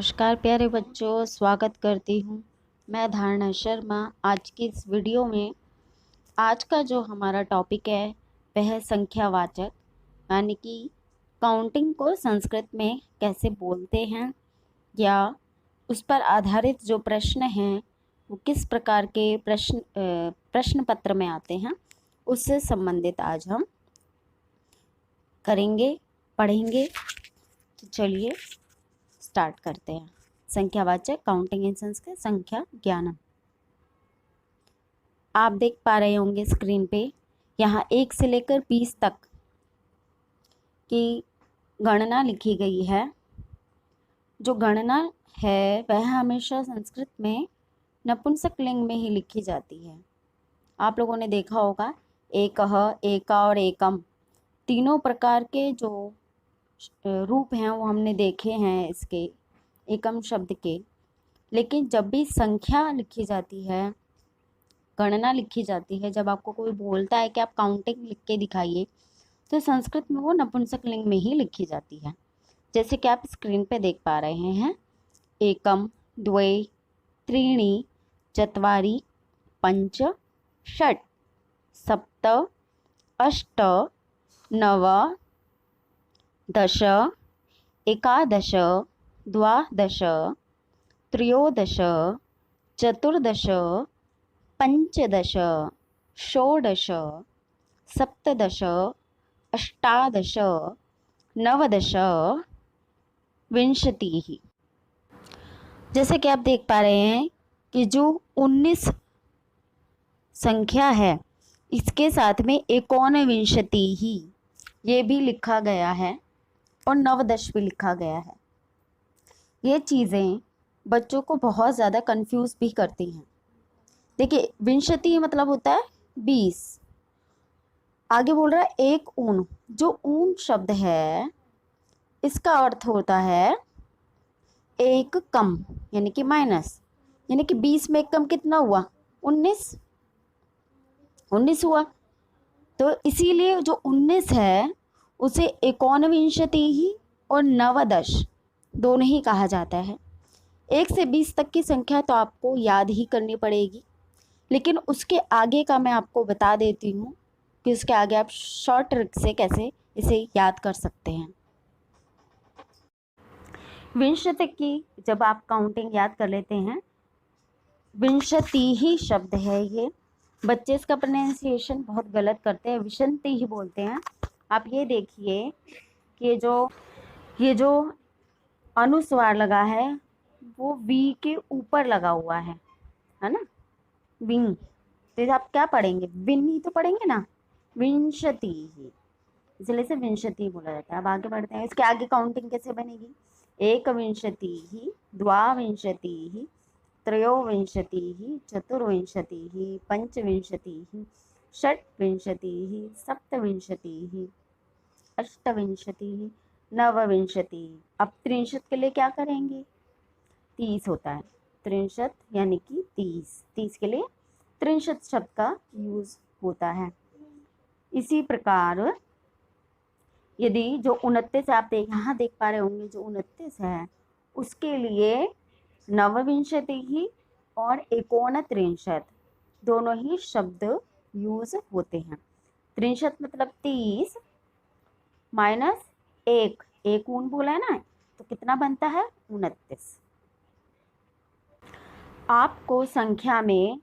नमस्कार प्यारे बच्चों, स्वागत करती हूँ। मैं धारणा शर्मा। आज की इस वीडियो में आज का जो हमारा टॉपिक है वह है संख्यावाचक, यानी कि काउंटिंग को संस्कृत में कैसे बोलते हैं या उस पर आधारित जो प्रश्न हैं वो किस प्रकार के प्रश्न पत्र में आते हैं, उससे संबंधित आज हम करेंगे, पढ़ेंगे। तो चलिए स्टार्ट करते हैं। संख्यावाचक, काउंटिंग इन संस्कृत, संख्या ज्ञानम। आप देख पा रहे होंगे स्क्रीन पे, यहाँ 1 से लेकर 20 तक की गणना लिखी गई है। जो गणना है वह हमेशा संस्कृत में नपुंसक लिंग में ही लिखी जाती है। आप लोगों ने देखा होगा एकह, एका और एकम, तीनों प्रकार के जो रूप हैं वो हमने देखे हैं इसके एकम शब्द के। लेकिन जब भी संख्या लिखी जाती है, गणना लिखी जाती है, जब आपको कोई बोलता है कि आप काउंटिंग लिख के दिखाइए, तो संस्कृत में वो नपुंसक लिंग में ही लिखी जाती है। जैसे कि आप स्क्रीन पे देख पा रहे हैं, एकम, द्वे, त्रीणि, चत्वारि, पंच, षट्, सप्त, अष्ट, नव, दश, एकादश, द्वादश, त्रयोदश, चतुर्दश, पंचदश, षोडश, सप्तदश, अष्टादश, नवदश, विंशतिः। जैसे कि आप देख पा रहे हैं कि जो 19 संख्या है इसके साथ में एकोनविंशतिः ये भी लिखा गया है और नवदश भी लिखा गया है। ये चीज़ें बच्चों को बहुत ज़्यादा कंफ्यूज भी करती हैं। देखिए, विंशति मतलब होता है 20। आगे बोल रहा है एक ऊन। जो ऊन शब्द है इसका अर्थ होता है एक कम, यानी कि माइनस, यानी कि 20 में एक कम कितना हुआ? 19 हुआ। तो इसीलिए जो 19 है उसे एकोनविंशति ही और नवदश दोनों ही कहा जाता है। 1 से 20 तक की संख्या तो आपको याद ही करनी पड़ेगी, लेकिन उसके आगे का मैं आपको बता देती हूँ कि उसके आगे आप शॉर्ट ट्रिक से कैसे इसे याद कर सकते हैं। विंशति की जब आप काउंटिंग याद कर लेते हैं, विंशति ही शब्द है ये। बच्चे इसका प्रोनाउंसिएशन बहुत गलत करते हैं, विंशति ही बोलते हैं। आप ये देखिए कि ये जो अनुस्वार लगा है वो वी के ऊपर लगा हुआ है ना, विंग। तो आप क्या पढ़ेंगे? विन ही तो पढ़ेंगे ना, विंशति ही, इसलिए से विंशति बोला जाता है। अब आगे बढ़ते हैं। इसके आगे काउंटिंग कैसे बनेगी? एकविंशतिः, द्वाविंशतिः, त्रयोविंशतिः, चतुर्विंशतिः, पंचविंशतिः, षट्विंशतिः, सप्तविंशतिः, अष्टविंशतिः, नवविंशतिः। अब 63 के लिए क्या करेंगे? 30 होता है। 63 यानी कि 30 के लिए 63 शब्द का यूज होता है। इसी प्रकार यदि जो 29 आप यहाँ देख पा रहे होंगे, जो 29 है उसके लिए नवविंशति ही और एकोनत्रिंशत दोनों ही शब्द यूज होते हैं। 63 मतलब 30 माइनस एक ऊन बोला है ना, तो कितना बनता है? 29। आपको संख्या में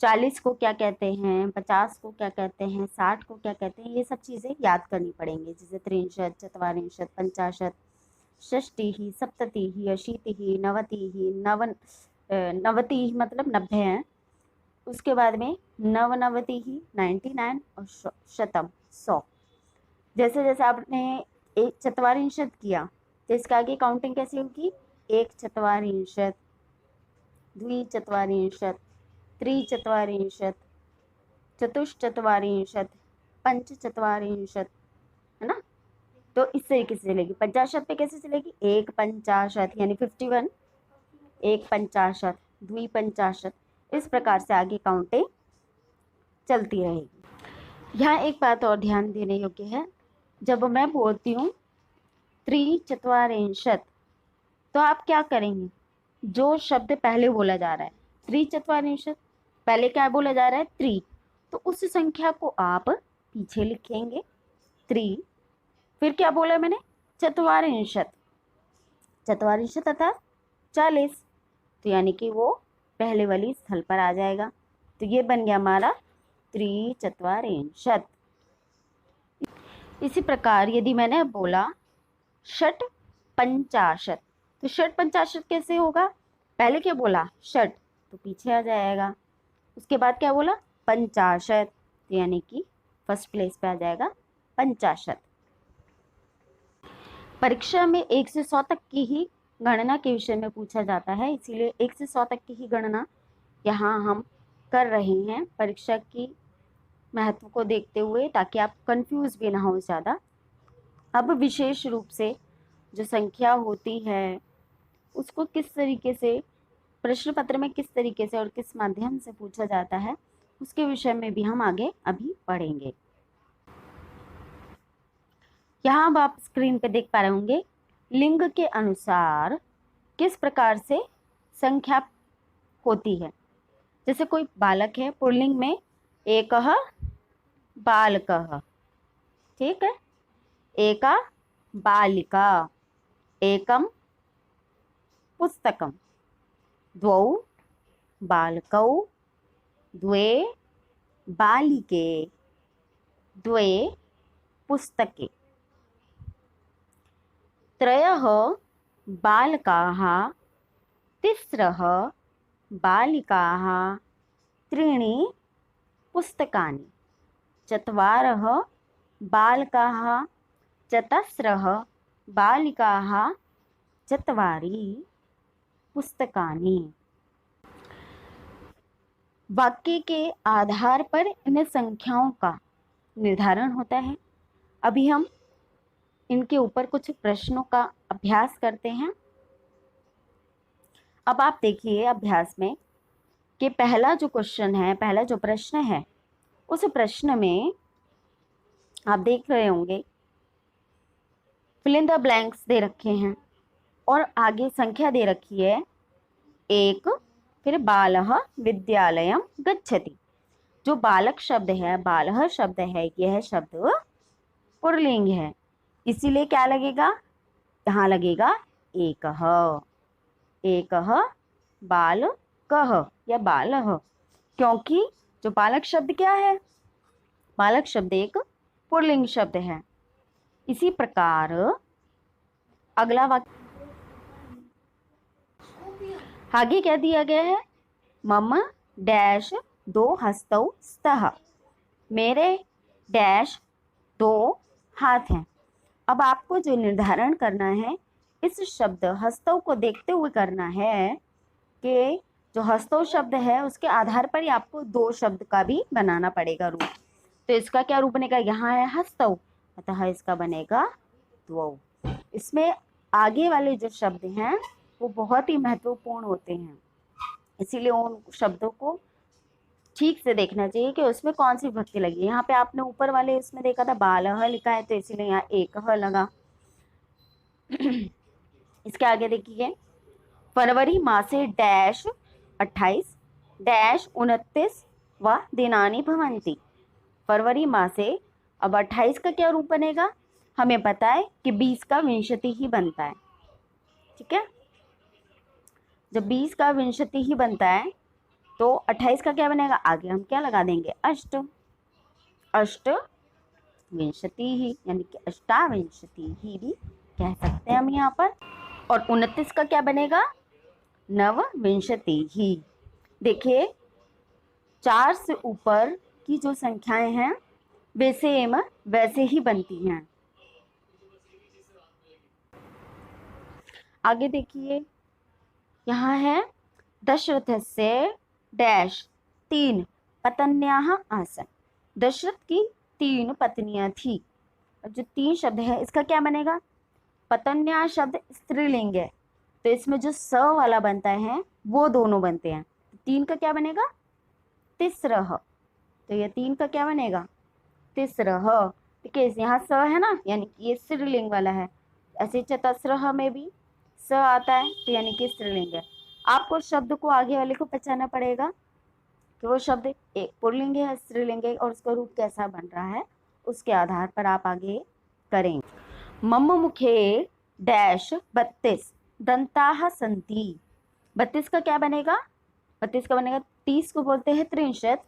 40 को क्या कहते हैं, 50 को क्या कहते हैं, 60 को क्या कहते हैं, ये सब चीज़ें याद करनी पड़ेंगी। जैसे 63, चत्वारिंशत्, पंचाशत्, षष्टिः, सप्ततिः, अशीतिः, नवतिः मतलब 90 है। उसके बाद में नवनवतिः 99 और शतम 100। जैसे जैसे आपने एक चत्वारिंशत् किया तो इसके आगे काउंटिंग कैसी होगी? एक चत्वारिंशत्, द्विचत्वारिंशत्, त्रिचत्वारिंशत्, चतुश्चत्वारिंशत्, पंचचत्वारिंशत्, है ना। तो इस तरीके से चलेगी। 50 पे कैसे चलेगी? एक 50 यानी 51, एक 50, द्विपंचाशत, इस प्रकार से आगे काउंटिंग चलती रहेगी। यहाँ एक बात और ध्यान देने योग्य है, जब मैं बोलती हूँ त्रिचत्वारिंशत् तो आप क्या करेंगे, जो शब्द पहले बोला जा रहा है त्रिचत्वारिंशत्, पहले क्या बोला जा रहा है त्रि, तो उस संख्या को आप पीछे लिखेंगे त्रि, फिर क्या बोला मैंने चत्वारिंशत्, चत्वारिंशत् अर्थात 40, तो यानी कि वो पहले वाली स्थल पर आ जाएगा। तो ये बन गया हमारा त्रिचत्वारिंशत्। इसी प्रकार यदि मैंने बोला षट् पंचाशत्, तो षट् पंचाशत् कैसे होगा, पहले क्या बोला षट्, तो पीछे आ जाएगा, उसके बाद क्या बोला पंचाशत्, तो यानी कि फर्स्ट प्लेस पे आ जाएगा पंचाशत्। परीक्षा में 1 से 100 तक की ही गणना के विषय में पूछा जाता है, इसीलिए 1 से 100 तक की ही गणना यहाँ हम कर रहे हैं परीक्षा की महत्व को देखते हुए, ताकि आप कंफ्यूज भी ना हो ज़्यादा। अब विशेष रूप से जो संख्या होती है उसको किस तरीके से प्रश्न पत्र में किस तरीके से और किस माध्यम से पूछा जाता है, उसके विषय में भी हम आगे अभी पढ़ेंगे। यहाँ अब आप स्क्रीन पे देख पा रहे होंगे, लिंग के अनुसार किस प्रकार से संख्या होती है। जैसे कोई बालक है, पुल्लिंग में एकः बालकः, ठीक है, एका बालिका, एकम पुस्तकम, द्वौ बालकौ, द्वे बालिके, द्वे पुस्तके, त्रयः बालकाः, तिस्रः बालिकाः, त्रीणि पुस्तकानि, चत्वारः बालकाः, चतस्रः बालिकाः, चत्वारि पुस्तकानि। वाक्य के आधार पर इन संख्याओं का निर्धारण होता है। अभी हम इनके ऊपर कुछ प्रश्नों का अभ्यास करते हैं। अब आप देखिए अभ्यास में कि पहला जो क्वेश्चन है, पहला जो प्रश्न है, उस प्रश्न में आप देख रहे होंगे फिल इन द ब्लैंक्स दे रखे हैं और आगे संख्या दे रखी है 1, फिर बालः विद्यालयं गच्छति। जो बालक शब्द है, बालः शब्द है, यह शब्द पुल्लिंग है, इसीलिए क्या लगेगा, यहाँ लगेगा एकः, एकः बालकः या बालः, क्योंकि जो बालक शब्द क्या है, बालक शब्द एक पुल्लिंग शब्द है। इसी प्रकार अगला वाक्य आगे क्या दिया गया है, मम डैश 2 हस्तौ स्तः, मेरे डैश 2 हाथ हैं। अब आपको जो निर्धारण करना है, इस शब्द हस्तौ को देखते हुए करना है कि जो हस्तौ शब्द है उसके आधार पर ही आपको 2 शब्द का भी बनाना पड़ेगा रूप। तो इसका क्या रूप बनेगा, यहाँ है हस्तौ, अतः इसका बनेगा द्वौ। इसमें आगे वाले जो शब्द हैं वो बहुत ही महत्वपूर्ण होते हैं, इसीलिए उन शब्दों को ठीक से देखना चाहिए कि उसमें कौन सी विभक्ति लगी। यहाँ पे आपने ऊपर वाले उसमें देखा था बालः लिखा है, तो इसीलिए यहाँ एकः लगा। इसके आगे देखिए, फरवरी मासे डैश 28 डैश 29 व दिनानि भवन्ति। फरवरी मासे, अब 28 का क्या रूप बनेगा, हमें पता है कि 20 का विंशति ही बनता है, ठीक है। जब 20 का विंशति ही बनता है तो 28 का क्या बनेगा, आगे हम क्या लगा देंगे, अष्ट, अष्ट विंशति ही, यानी कि अष्टाविंशति ही भी कह सकते हैं हम यहाँ पर। और 29 का क्या बनेगा, नवविंशति ही। देखिए 4 से ऊपर की जो संख्याएं हैं वे सेम वैसे ही बनती हैं। आगे देखिए, यहाँ है दशरथस्य डैश 3 पत्न्याः आसन्। दशरथ की 3 पत्नियां थी। अब जो 3 शब्द है इसका क्या बनेगा, पत्न्या शब्द स्त्रीलिंग है, तो इसमें जो स वाला बनता है वो दोनों बनते हैं। 3 का क्या बनेगा, तिस्रः, तो ये 3 का क्या बनेगा, तिस्रः। ठीक है, यहाँ स है ना, यानी कि ये स्त्रीलिंग वाला है। ऐसे चतस्रः में भी स आता है तो यानी कि स्त्रीलिंग है। आपको शब्द को आगे वाले को पहचानना पड़ेगा कि वो शब्द एक पुल्लिंग है, स्त्रीलिंग है और उसका रूप कैसा बन रहा है, उसके आधार पर आप आगे करेंगे। मम मुखे डैश 32 दंताः सन्ति। 32 का क्या बनेगा? 32 का बनेगा 30 को बोलते हैं त्रिंशत,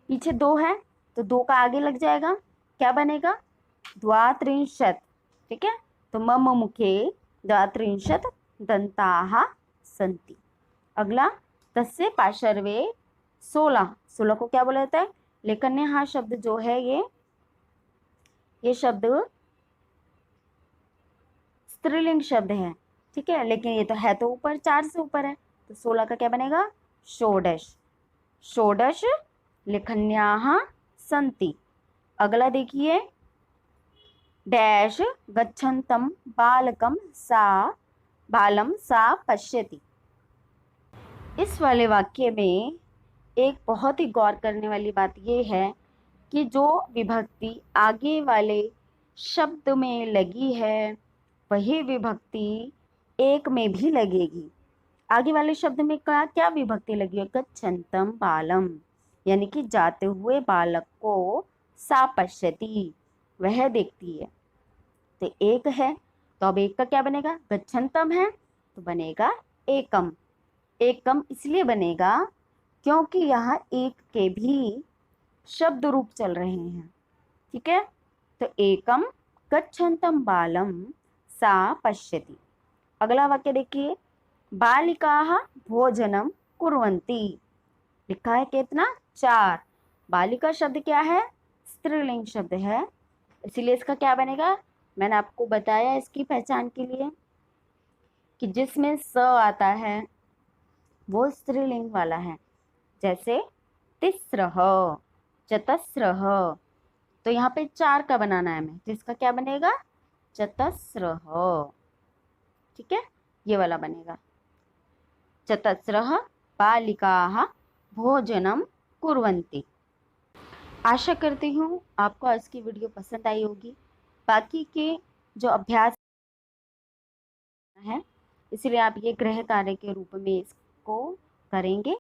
पीछे 2 है तो 2 का आगे लग जाएगा, क्या बनेगा? द्वात्रिंशत। ठीक है, तो मम मुखे द्वात्रिंशत दंताः सन्ति। अगला तस्य पार्श्वे 16। 16 को क्या बोला जाता है? लेखन्यः शब्द जो है ये शब्द स्त्रीलिंग शब्द है। ठीक है, लेकिन ये तो है तो ऊपर 4 से ऊपर है, तो 16 का क्या बनेगा? षोडश। षोडश लेखन्याः सन्ति। अगला देखिए, डैश गच्छन्तं बालम सा पश्यति। इस वाले वाक्य में एक बहुत ही गौर करने वाली बात यह है कि जो विभक्ति आगे वाले शब्द में लगी है वही विभक्ति एक में भी लगेगी। आगे वाले शब्द में क्या विभक्ति लगी है? गच्छन्तम बालम, यानी कि जाते हुए बालक को सा पश्यति, वह देखती है। तो एक है तो अब एक का क्या बनेगा? गच्छन्तम है तो बनेगा एकम। एकम इसलिए बनेगा क्योंकि यहाँ एक के भी शब्द रूप चल रहे हैं। ठीक है, तो एकम गच्छन्तम बालम सा पश्यति। अगला वाक्य देखिए, बालिकाः भोजनम कुर्वन्ति। लिखा है कितना? 4। बालिका शब्द क्या है? स्त्रीलिंग शब्द है, इसीलिए इसका क्या बनेगा? मैंने आपको बताया इसकी पहचान के लिए कि जिसमें स आता है वो स्त्रीलिंग वाला है। जैसे तिस्रः, चतस्रः, तो यहाँ पे 4 का बनाना है हमें, तो इसका क्या बनेगा? चतस्रः। ठीक है, ये वाला बनेगा। चतस्रः बालिकाः भोजनम कुर्वन्ति। आशा करती हूँ आपको आज की वीडियो पसंद आई होगी। बाकी के जो अभ्यास है इसलिए आप ये गृह कार्य के रूप में इसको करेंगे।